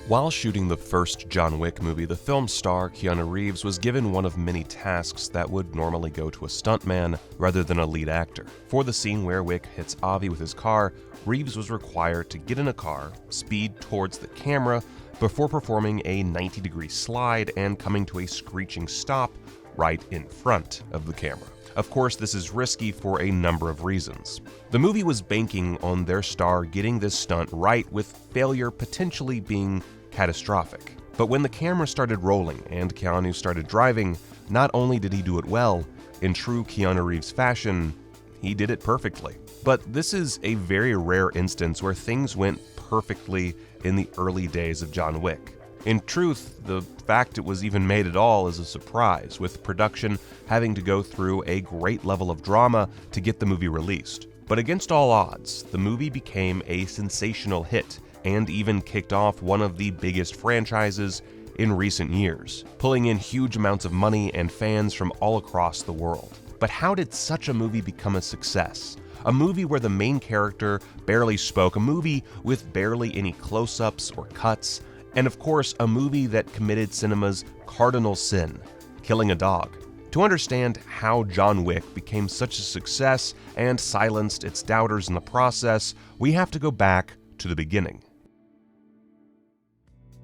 While shooting the first John Wick movie, the film star Keanu Reeves was given one of many tasks that would normally go to a stuntman rather than a lead actor. For the scene where Wick hits Avi with his car, Reeves was required to get in a car, speed towards the camera, before performing a 90-degree slide and coming to a screeching stop right in front of the camera. Of course, this is risky for a number of reasons. The movie was banking on their star getting this stunt right, with failure potentially being catastrophic. But when the camera started rolling and Keanu started driving, not only did he do it well, in true Keanu Reeves fashion, he did it perfectly. But this is a very rare instance where things went perfectly in the early days of John Wick. In truth, the fact it was even made at all is a surprise, with production having to go through a great level of drama to get the movie released. But against all odds, the movie became a sensational hit and even kicked off one of the biggest franchises in recent years, pulling in huge amounts of money and fans from all across the world. But how did such a movie become a success? A movie where the main character barely spoke, a movie with barely any close-ups or cuts, and of course, a movie that committed cinema's cardinal sin, killing a dog. To understand how John Wick became such a success and silenced its doubters in the process, we have to go back to the beginning.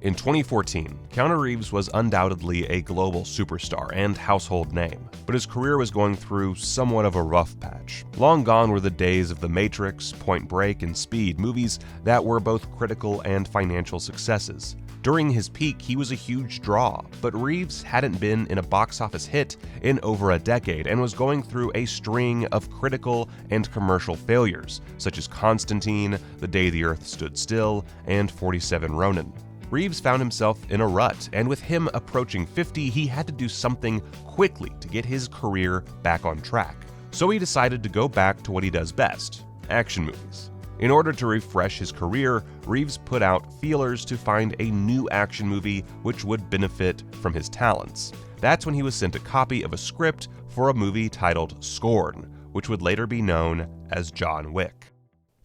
In 2014, Keanu Reeves was undoubtedly a global superstar and household name, but his career was going through somewhat of a rough patch. Long gone were the days of The Matrix, Point Break, and Speed, movies that were both critical and financial successes. During his peak, he was a huge draw, but Reeves hadn't been in a box office hit in over a decade and was going through a string of critical and commercial failures, such as Constantine, The Day the Earth Stood Still, and 47 Ronin. Reeves found himself in a rut, and with him approaching 50, he had to do something quickly to get his career back on track. So he decided to go back to what he does best: action movies. In order to refresh his career, Reeves put out feelers to find a new action movie which would benefit from his talents. That's when he was sent a copy of a script for a movie titled Scorn, which would later be known as John Wick.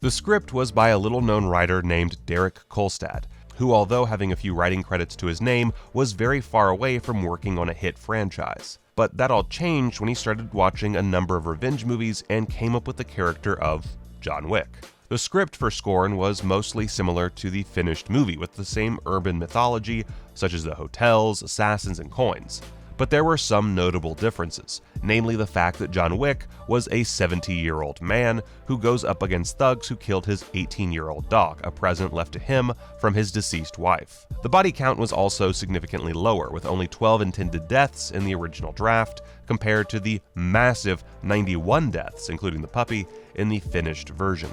The script was by a little-known writer named Derek Kolstad, who, although having a few writing credits to his name, was very far away from working on a hit franchise. But that all changed when he started watching a number of revenge movies and came up with the character of John Wick. The script for Scorn was mostly similar to the finished movie, with the same urban mythology, such as the hotels, assassins, and coins. But there were some notable differences, namely the fact that John Wick was a 70-year-old man who goes up against thugs who killed his 18-year-old dog, a present left to him from his deceased wife. The body count was also significantly lower, with only 12 intended deaths in the original draft, compared to the massive 91 deaths, including the puppy, in the finished version.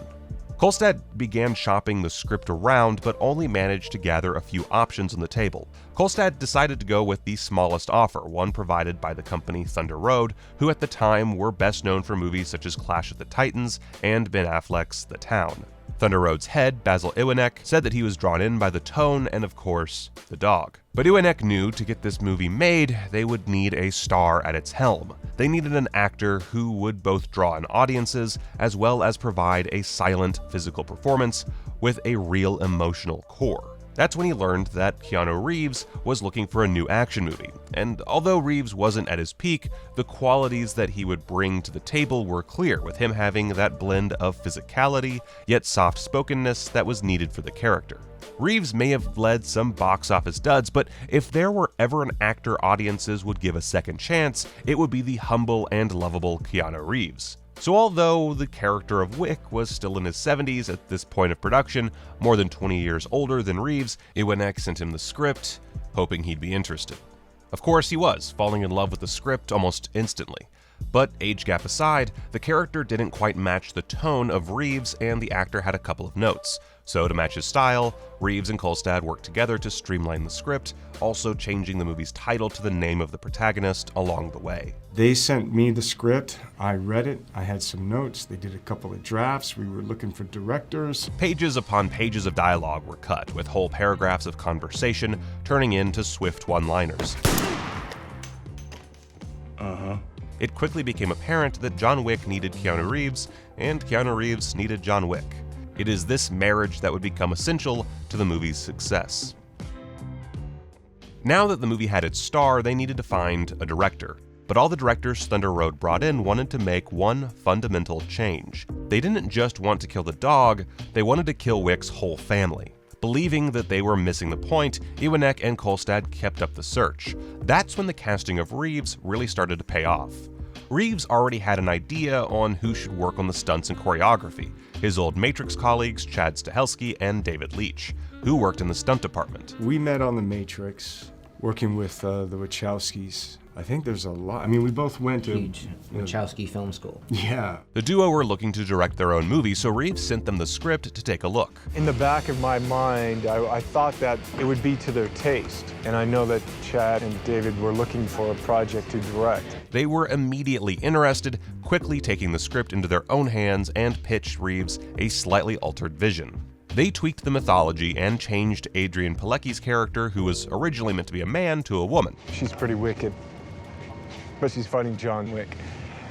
Kolstad began shopping the script around, but only managed to gather a few options on the table. Kolstad decided to go with the smallest offer, one provided by the company Thunder Road, who at the time were best known for movies such as Clash of the Titans and Ben Affleck's The Town. Thunder Road's head, Basil Iwanek, said that he was drawn in by the tone and, of course, the dog. But Iwanek knew to get this movie made, they would need a star at its helm. They needed an actor who would both draw in audiences as well as provide a silent physical performance with a real emotional core. That's when he learned that Keanu Reeves was looking for a new action movie, and although Reeves wasn't at his peak, the qualities that he would bring to the table were clear, with him having that blend of physicality, yet soft-spokenness that was needed for the character. Reeves may have led some box office duds, but if there were ever an actor audiences would give a second chance, it would be the humble and lovable Keanu Reeves. So although the character of Wick was still in his 70s at this point of production, more than 20 years older than Reeves, Iwanek sent him the script, hoping he'd be interested. Of course he was, falling in love with the script almost instantly. But age gap aside, the character didn't quite match the tone of Reeves, and the actor had a couple of notes. So to match his style, Reeves and Kolstad worked together to streamline the script, also changing the movie's title to the name of the protagonist along the way. They sent me the script, I read it, I had some notes, they did a couple of drafts, we were looking for directors. Pages upon pages of dialogue were cut, with whole paragraphs of conversation turning into swift one-liners. It quickly became apparent that John Wick needed Keanu Reeves, and Keanu Reeves needed John Wick. It is this marriage that would become essential to the movie's success. Now that the movie had its star, they needed to find a director. But all the directors Thunder Road brought in wanted to make one fundamental change. They didn't just want to kill the dog, they wanted to kill Wick's whole family. Believing that they were missing the point, Iwanek and Kolstad kept up the search. That's when the casting of Reeves really started to pay off. Reeves already had an idea on who should work on the stunts and choreography, his old Matrix colleagues Chad Stahelski and David Leitch, who worked in the stunt department. We met on the Matrix, working with the Wachowskis. I think there's a lot. I mean, we both went to Huge Wachowski film school. Yeah. The duo were looking to direct their own movie, so Reeves sent them the script to take a look. In the back of my mind, I thought that it would be to their taste. And I know that Chad and David were looking for a project to direct. They were immediately interested, quickly taking the script into their own hands and pitched Reeves a slightly altered vision. They tweaked the mythology and changed Adrian Palicki's character, who was originally meant to be a man, to a woman. She's pretty wicked, but she's fighting John Wick.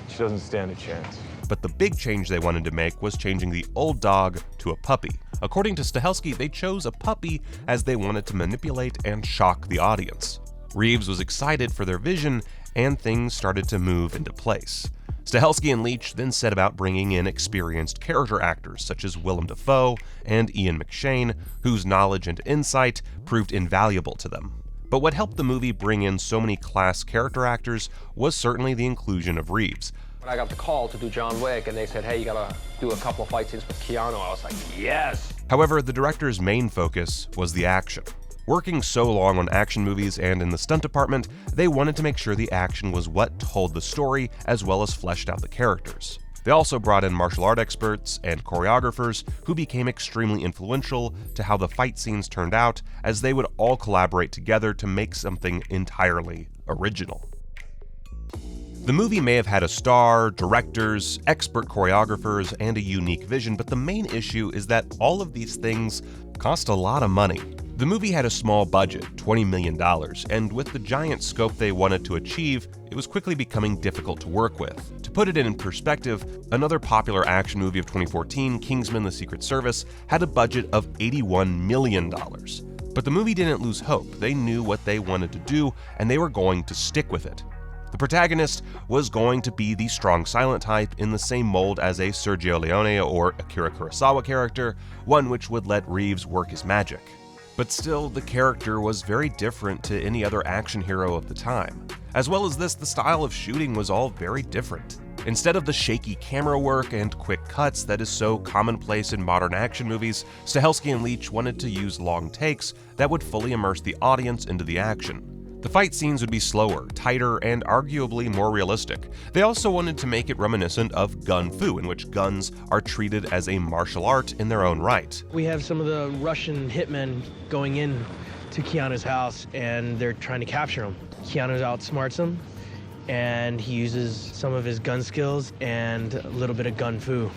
She doesn't stand a chance. But the big change they wanted to make was changing the old dog to a puppy. According to Stahelski, they chose a puppy as they wanted to manipulate and shock the audience. Reeves was excited for their vision, and things started to move into place. Stahelski and Leitch then set about bringing in experienced character actors such as Willem Dafoe and Ian McShane, whose knowledge and insight proved invaluable to them. But what helped the movie bring in so many class character actors was certainly the inclusion of Reeves. When I got the call to do John Wick and they said, hey, you gotta do a couple of fight scenes with Keanu, I was like, yes! However, the director's main focus was the action. Working so long on action movies and in the stunt department, they wanted to make sure the action was what told the story as well as fleshed out the characters. They also brought in martial art experts and choreographers who became extremely influential to how the fight scenes turned out, as they would all collaborate together to make something entirely original. The movie may have had a star, directors, expert choreographers, and a unique vision, but the main issue is that all of these things cost a lot of money. The movie had a small budget, $20 million, and with the giant scope they wanted to achieve, it was quickly becoming difficult to work with. To put it in perspective, another popular action movie of 2014, Kingsman: The Secret Service, had a budget of $81 million. But the movie didn't lose hope. They knew what they wanted to do, and they were going to stick with it. The protagonist was going to be the strong silent type in the same mold as a Sergio Leone or Akira Kurosawa character, one which would let Reeves work his magic. But still, the character was very different to any other action hero of the time. As well as this, the style of shooting was all very different. Instead of the shaky camera work and quick cuts that is so commonplace in modern action movies, Stahelski and Leitch wanted to use long takes that would fully immerse the audience into the action. The fight scenes would be slower, tighter, and arguably more realistic. They also wanted to make it reminiscent of gun fu, in which guns are treated as a martial art in their own right. We have some of the Russian hitmen going in to Keanu's house, and they're trying to capture him. Keanu outsmarts them, and he uses some of his gun skills and a little bit of gun fu.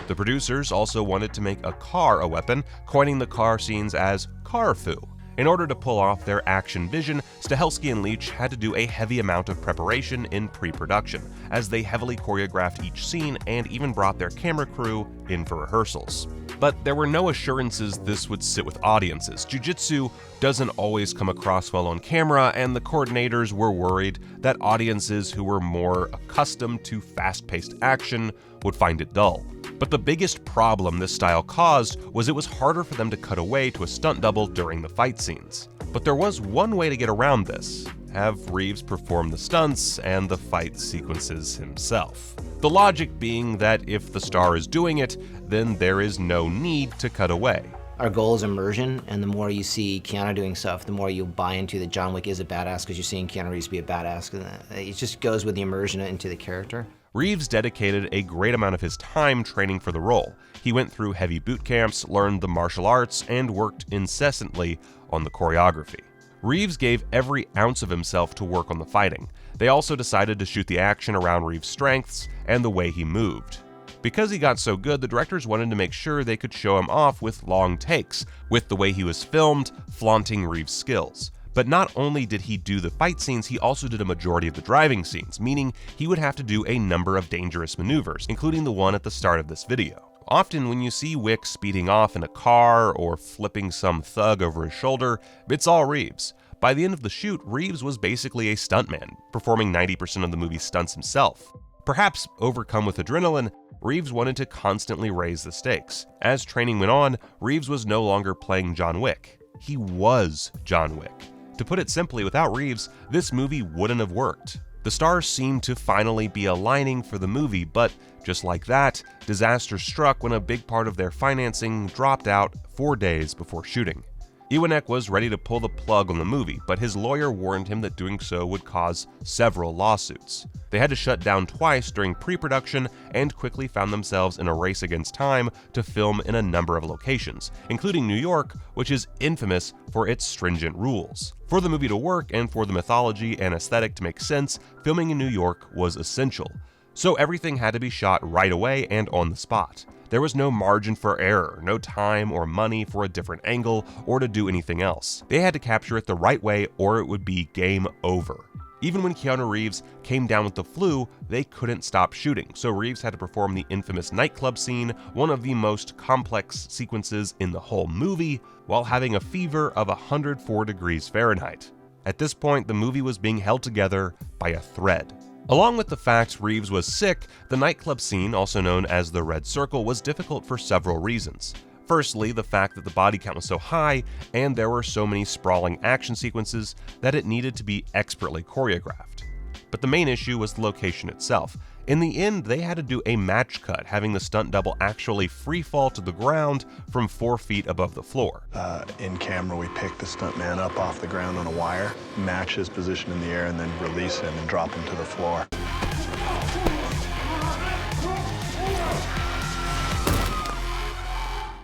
The producers also wanted to make a car a weapon, coining the car scenes as car fu. In order to pull off their action vision, Stahelski and Leitch had to do a heavy amount of preparation in pre-production, as they heavily choreographed each scene and even brought their camera crew in for rehearsals. But there were no assurances this would sit with audiences. Jiu-jitsu doesn't always come across well on camera, and the coordinators were worried that audiences who were more accustomed to fast-paced action would find it dull. But the biggest problem this style caused was it was harder for them to cut away to a stunt double during the fight scenes. But there was one way to get around this: have Reeves perform the stunts and the fight sequences himself. The logic being that if the star is doing it, then there is no need to cut away. Our goal is immersion, and the more you see Keanu doing stuff, the more you buy into that John Wick is a badass, because you're seeing Keanu Reeves be a badass. It just goes with the immersion into the character. Reeves dedicated a great amount of his time training for the role. He went through heavy boot camps, learned the martial arts, and worked incessantly on the choreography. Reeves gave every ounce of himself to work on the fighting. They also decided to shoot the action around Reeves' strengths and the way he moved. Because he got so good, the directors wanted to make sure they could show him off with long takes, with the way he was filmed, flaunting Reeves' skills. But not only did he do the fight scenes, he also did a majority of the driving scenes, meaning he would have to do a number of dangerous maneuvers, including the one at the start of this video. Often when you see Wick speeding off in a car or flipping some thug over his shoulder, it's all Reeves. By the end of the shoot, Reeves was basically a stuntman, performing 90% of the movie's stunts himself. Perhaps overcome with adrenaline, Reeves wanted to constantly raise the stakes. As training went on, Reeves was no longer playing John Wick. He was John Wick. To put it simply, without Reeves, this movie wouldn't have worked. The stars seemed to finally be aligning for the movie, but just like that, disaster struck when a big part of their financing dropped out 4 days before shooting. Iwanek was ready to pull the plug on the movie, but his lawyer warned him that doing so would cause several lawsuits. They had to shut down twice during pre-production and quickly found themselves in a race against time to film in a number of locations, including New York, which is infamous for its stringent rules. For the movie to work and for the mythology and aesthetic to make sense, filming in New York was essential. So everything had to be shot right away and on the spot. There was no margin for error, no time or money for a different angle or to do anything else. They had to capture it the right way or it would be game over. Even when Keanu Reeves came down with the flu, they couldn't stop shooting, so Reeves had to perform the infamous nightclub scene, one of the most complex sequences in the whole movie, while having a fever of 104 degrees Fahrenheit. At this point, the movie was being held together by a thread. Along with the fact Reeves was sick, the nightclub scene, also known as the Red Circle, was difficult for several reasons. Firstly, the fact that the body count was so high and there were so many sprawling action sequences that it needed to be expertly choreographed. But the main issue was the location itself. In the end, they had to do a match cut, having the stunt double actually free fall to the ground from 4 feet above the floor. In camera, we pick the stuntman up off the ground on a wire, match his position in the air, and then release him and drop him to the floor.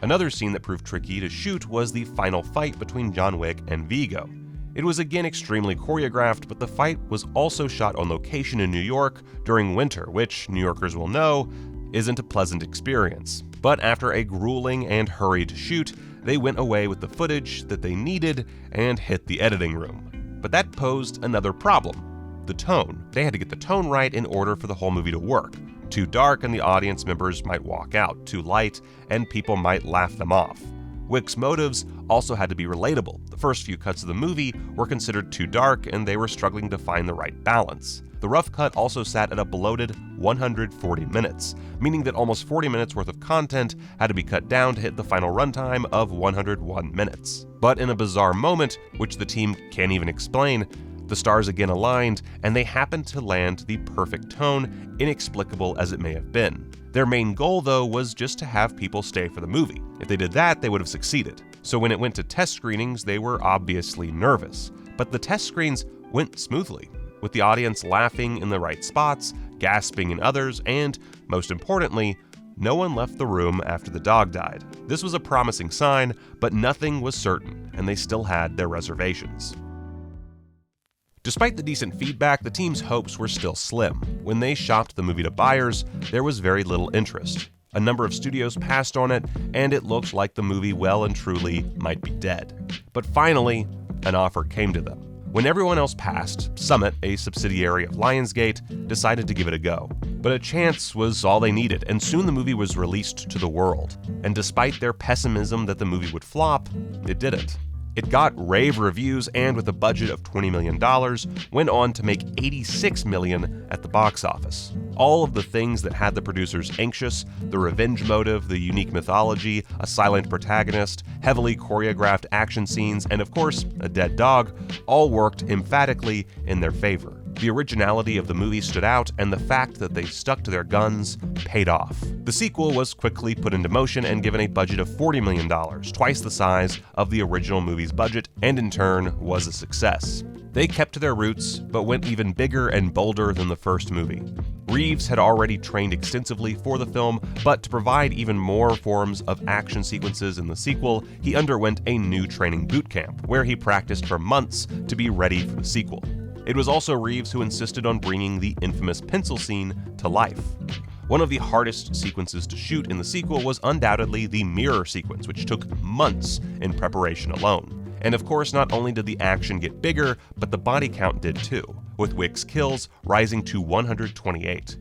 Another scene that proved tricky to shoot was the final fight between John Wick and Vigo. It was again extremely choreographed, but the fight was also shot on location in New York during winter, which New Yorkers will know isn't a pleasant experience. But after a grueling and hurried shoot, they went away with the footage that they needed and hit the editing room. But that posed another problem: the tone. They had to get the tone right in order for the whole movie to work. Too dark and the audience members might walk out, too light and people might laugh them off. Wick's motives also had to be relatable. The first few cuts of the movie were considered too dark and they were struggling to find the right balance. The rough cut also sat at a bloated 140 minutes, meaning that almost 40 minutes worth of content had to be cut down to hit the final runtime of 101 minutes. But in a bizarre moment, which the team can't even explain, the stars again aligned, and they happened to land the perfect tone, inexplicable as it may have been. Their main goal, though, was just to have people stay for the movie. If they did that, they would have succeeded. So when it went to test screenings, they were obviously nervous. But the test screens went smoothly, with the audience laughing in the right spots, gasping in others, and, most importantly, no one left the room after the dog died. This was a promising sign, but nothing was certain, and they still had their reservations. Despite the decent feedback, the team's hopes were still slim. When they shopped the movie to buyers, there was very little interest. A number of studios passed on it, and it looked like the movie well and truly might be dead. But finally, an offer came to them. When everyone else passed, Summit, a subsidiary of Lionsgate, decided to give it a go. But a chance was all they needed, and soon the movie was released to the world. And despite their pessimism that the movie would flop, it didn't. It got rave reviews and with a budget of $20 million, went on to make $86 million at the box office. All of the things that had the producers anxious, the revenge motive, the unique mythology, a silent protagonist, heavily choreographed action scenes, and of course, a dead dog, all worked emphatically in their favor. The originality of the movie stood out, and the fact that they stuck to their guns paid off. The sequel was quickly put into motion and given a budget of $40 million, twice the size of the original movie's budget, and in turn was a success. They kept to their roots, but went even bigger and bolder than the first movie. Reeves had already trained extensively for the film, but to provide even more forms of action sequences in the sequel, he underwent a new training boot camp, where he practiced for months to be ready for the sequel. It was also Reeves who insisted on bringing the infamous pencil scene to life. One of the hardest sequences to shoot in the sequel was undoubtedly the mirror sequence, which took months in preparation alone. And of course, not only did the action get bigger, but the body count did too, with Wick's kills rising to 128.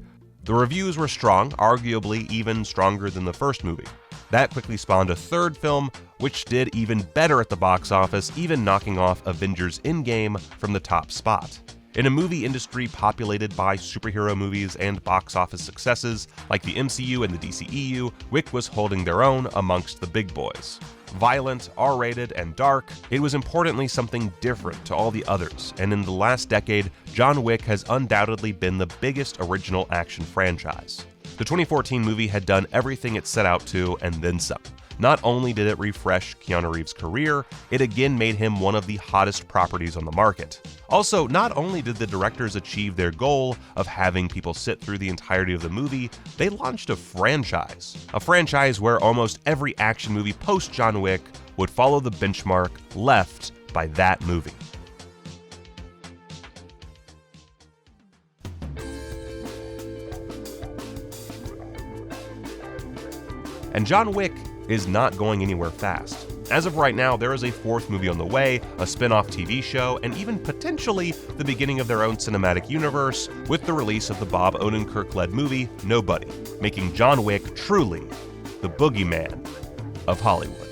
The reviews were strong, arguably even stronger than the first movie. That quickly spawned a third film, which did even better at the box office, even knocking off Avengers Endgame from the top spot. In a movie industry populated by superhero movies and box office successes like the MCU and the DCEU, Wick was holding their own amongst the big boys. Violent, R-rated, and dark, it was importantly something different to all the others, and in the last decade, John Wick has undoubtedly been the biggest original action franchise. The 2014 movie had done everything it set out to, and then some. Not only did it refresh Keanu Reeves' career, it again made him one of the hottest properties on the market. Also, not only did the directors achieve their goal of having people sit through the entirety of the movie, they launched a franchise. A franchise where almost every action movie post John Wick would follow the benchmark left by that movie. And John Wick is not going anywhere fast. As of right now, there is a fourth movie on the way, a spin-off TV show, and even potentially the beginning of their own cinematic universe with the release of the Bob Odenkirk-led movie Nobody, making John Wick truly the boogeyman of Hollywood.